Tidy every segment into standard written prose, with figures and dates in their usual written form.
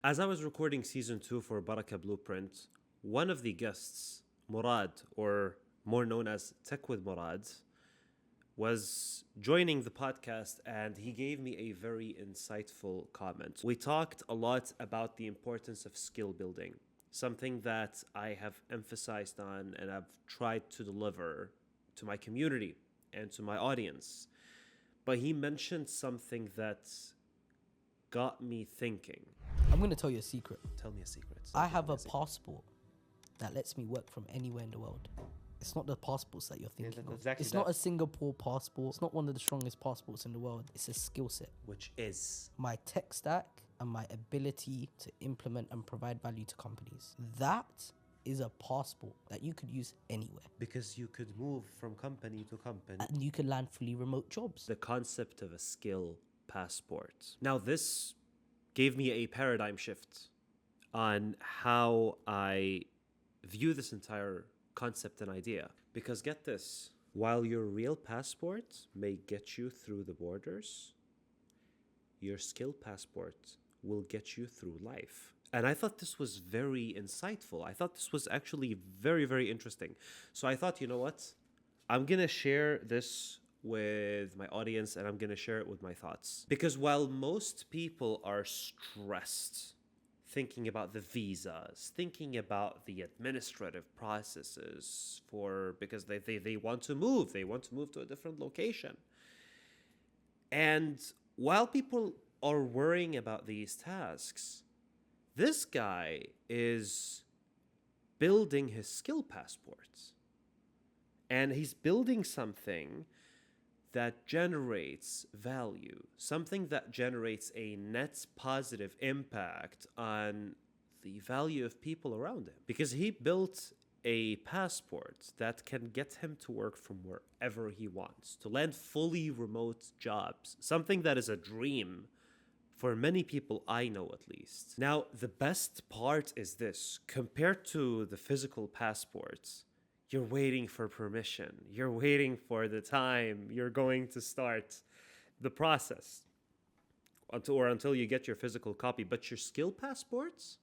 As I was recording season 2 for Baraka Blueprint, one of the guests, Murrad, or more known as Tech with Murrad, was joining the podcast and he gave me a very insightful comment. We talked a lot about the importance of skill building, something that I have emphasized on and I've tried to deliver to my community and to my audience. But he mentioned something that got me thinking. I'm going to tell you a secret. Tell me a secret. I have a passport that lets me work from anywhere in the world. It's not the passports that you're thinking of. exactly It's not that. a Singapore passport. It's not one of the strongest passports in the world. It's a skill set. Which is My tech stack and my ability to implement and provide value to companies. That is a passport that you could use anywhere. because you could move from company to company. And you can land fully remote jobs. The concept of a skill passport. Now, this gave me a paradigm shift on how I view this entire concept and idea. Because get this, while your real passport may get you through the borders, your skill passport will get you through life. And I thought this was very insightful. I thought this was actually very, very interesting. So I thought, you know what? I'm going to share this with my audience and I'm going to share it with my thoughts. Because while most people are stressed thinking about the visas, thinking about the administrative processes because they want to move. They want to move to a different location. And while people are worrying about these tasks, this guy is building his skill passports. And he's building something that generates value, something that generates a net positive impact on the value of people around him. Because he built a passport that can get him to work from wherever he wants, to land fully remote jobs, something that is a dream for many people I know at least. Now, the best part is this: compared to the physical passports, you're waiting for permission. You're waiting for the time you're going to start the process until you get your physical copy. But your skill passports,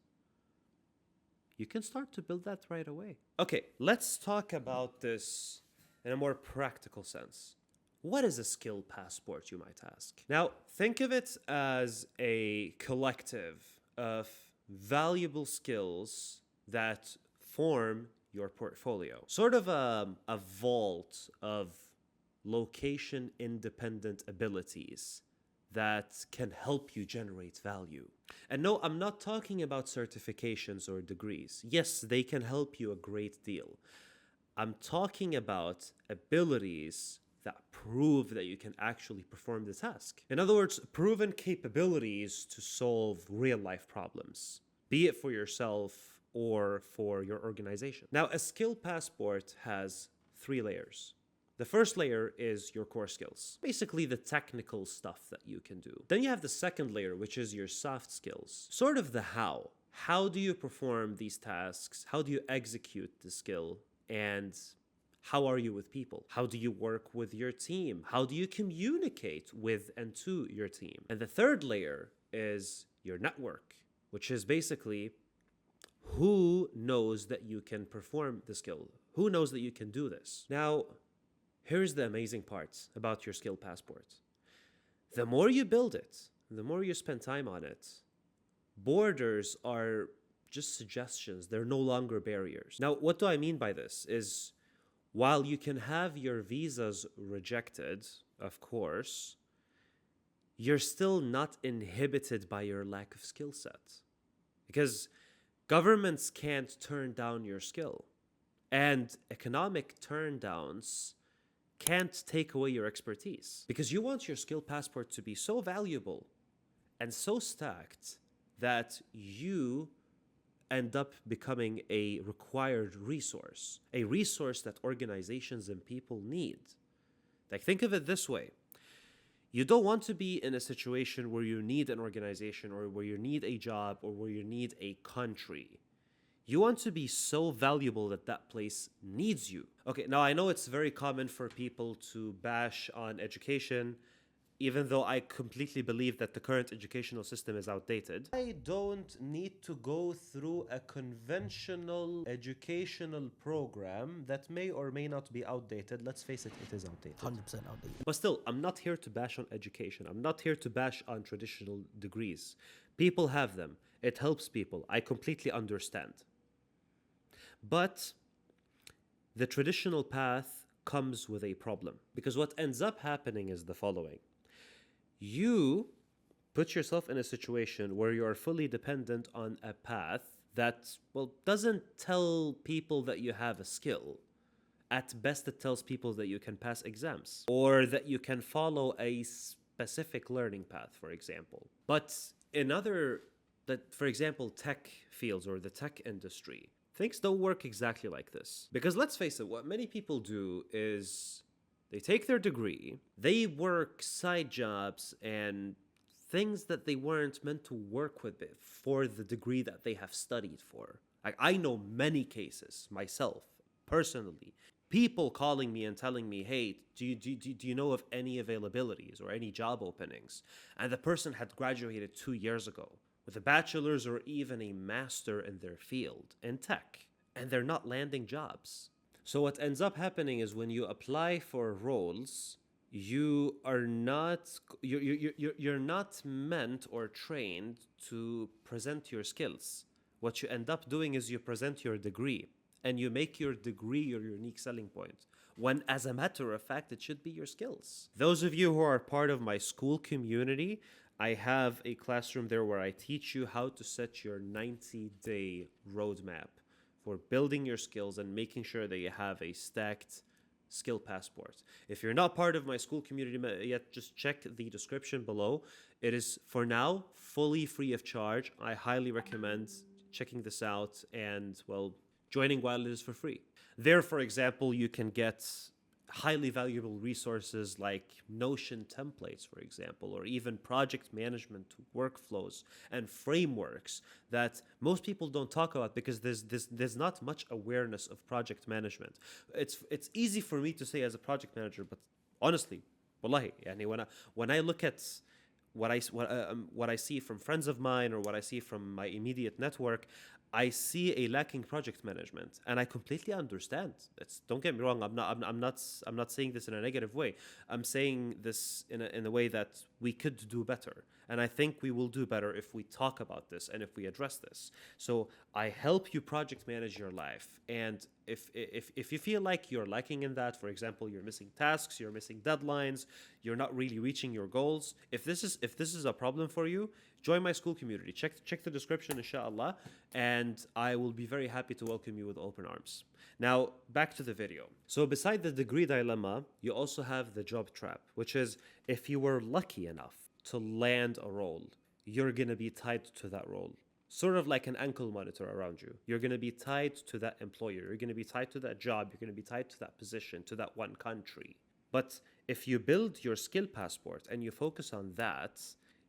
you can start to build that right away. Okay, let's talk about this in a more practical sense. What is a skill passport, you might ask? Now, think of it as a collective of valuable skills that form your portfolio. Sort of a vault of location-independent abilities that can help you generate value. And no, I'm not talking about certifications or degrees. Yes, they can help you a great deal. I'm talking about abilities that prove that you can actually perform the task. In other words, proven capabilities to solve real-life problems, be it for yourself or for your organization. Now, a skill passport has 3 layers. The first layer is your core skills, basically the technical stuff that you can do. Then you have the second layer, which is your soft skills, sort of the how. How do you perform these tasks? How do you execute the skill? And how are you with people? How do you work with your team? How do you communicate with and to your team? And the third layer is your network, which is basically who knows that you can perform the skill? Who knows that you can do this? Now, here's the amazing part about your skill passport. The more you build it, the more you spend time on it, borders are just suggestions. They're no longer barriers. Now, what do I mean by this is, while you can have your visas rejected, of course, you're still not inhibited by your lack of skill set. Because governments can't turn down your skill. And economic turndowns can't take away your expertise. Because you want your skill passport to be so valuable and so stacked that you end up becoming a required resource, a resource that organizations and people need. Like, think of it this way. You don't want to be in a situation where you need an organization or where you need a job or where you need a country. You want to be so valuable that that place needs you. Okay, now I know it's very common for people to bash on education, even though I completely believe that the current educational system is outdated, I don't need to go through a conventional educational program that may or may not be outdated. Let's face it, it is outdated. 100% outdated. But still, I'm not here to bash on education. I'm not here to bash on traditional degrees. People have them. It helps people. I completely understand. But the traditional path comes with a problem. Because what ends up happening is the following. You put yourself in a situation where you are fully dependent on a path that, well, doesn't tell people that you have a skill. At best, it tells people that you can pass exams or that you can follow a specific learning path, for example. But in other, for example, tech fields or the tech industry, things don't work exactly like this. Because let's face it, what many people do is they take their degree, they work side jobs and things that they weren't meant to work with for the degree that they have studied for. I know many cases myself, personally. People calling me and telling me, hey, do you know of any availabilities or any job openings? And the person had graduated 2 years ago with a bachelor's or even a master in their field in tech, and they're not landing jobs. So what ends up happening is when you apply for roles, you're not meant or trained to present your skills. What you end up doing is you present your degree, and you make your degree your unique selling point, when as a matter of fact, it should be your skills. Those of you who are part of my Skool community, I have a classroom there where I teach you how to set your 90-day roadmap for building your skills and making sure that you have a stacked skill passport. If you're not part of my Skool community yet, just check the description below. It is, for now, fully free of charge. I highly recommend checking this out and, well, joining while it is for free. There, for example, you can get highly valuable resources like Notion templates, for example, or even project management workflows and frameworks that most people don't talk about because there's not much awareness of project management. It's easy for me to say as a project manager, but honestly, wallahi, yani when I look at what I see from friends of mine or what I see from my immediate network, I see a lacking project management, and I completely understand. Don't get me wrong. I'm not saying this in a negative way. I'm saying this in a way that we could do better, and I think we will do better if we talk about this and if we address this. So I help you project manage your life, and if you feel like you're lacking in that, for example, you're missing tasks, you're missing deadlines, you're not really reaching your goals. If this is a problem for you, join my Skool community. Check the description, inshallah, and I will be very happy to welcome you with open arms. Now, back to the video. So beside the degree dilemma, you also have the job trap, which is if you were lucky enough to land a role, you're going to be tied to that role. Sort of like an ankle monitor around you. You're going to be tied to that employer. You're going to be tied to that job. You're going to be tied to that position, to that one country. But if you build your skill passport and you focus on that,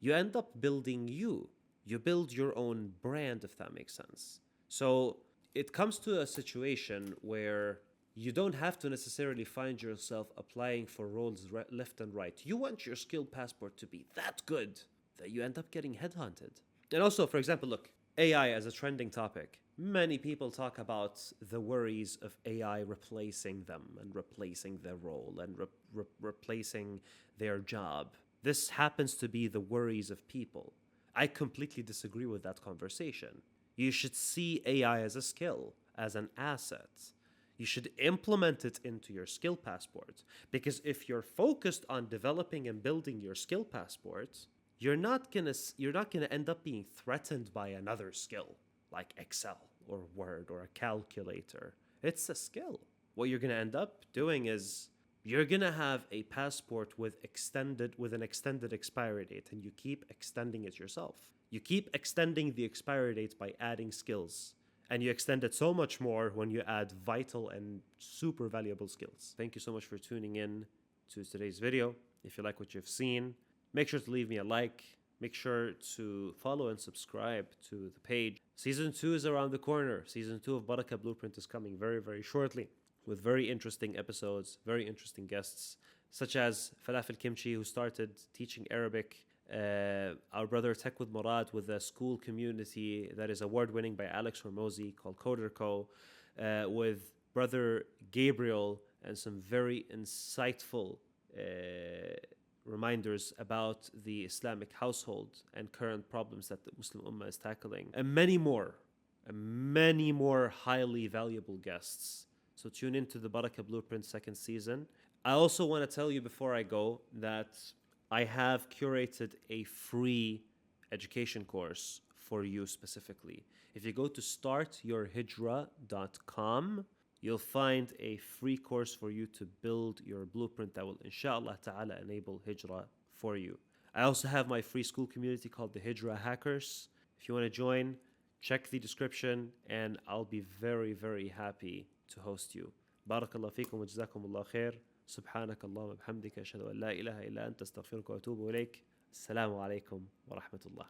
you end up building you. You build your own brand, if that makes sense. So it comes to a situation where you don't have to necessarily find yourself applying for roles left and right. You want your skill passport to be that good that you end up getting headhunted. And also, for example, look, AI as a trending topic. Many people talk about the worries of AI replacing them and replacing their role and replacing their job. This happens to be the worries of people. I completely disagree with that conversation. You should see AI as a skill, as an asset. You should implement it into your skill passport. Because if you're focused on developing and building your skill passport, you're not gonna end up being threatened by another skill like Excel or Word or a calculator. It's a skill. What you're gonna end up doing is you're gonna have a passport with an extended expiry date, and you keep extending it yourself. You keep extending the expiry date by adding skills, and you extend it so much more when you add vital and super valuable skills. Thank you so much for tuning in to today's video. If you like what you've seen, make sure to leave me a like. Make sure to follow and subscribe to the page. Season 2 is around the corner. Season 2 of Barakah Blueprint is coming very, very shortly with very interesting episodes, very interesting guests such as Falafel Kimchi, who started teaching Arabic. Our brother Tech with Murrad with a SKOOL Community that is award-winning by Alex Hormozi called Coder Co. With brother Gabriel and some very insightful reminders about the Islamic household and current problems that the Muslim Ummah is tackling, and many more highly valuable guests. So tune into the Barakah Blueprint second season. I also want to tell you before I go that I have curated a free education course for you specifically. If you go to startyourhijra.com, you'll find a free course for you to build your blueprint that will, inshallah ta'ala, enable hijrah for you. I also have my free school community called the Hijrah Hackers. If you want to join, check the description and I'll be very, very happy to host you. Barakallah feekum wa jazakumullah khair. سبحانك اللهم وبحمدك أشهد أن لا إله إلا أنت أستغفرك وأتوب إليك. السلام عليكم ورحمة الله.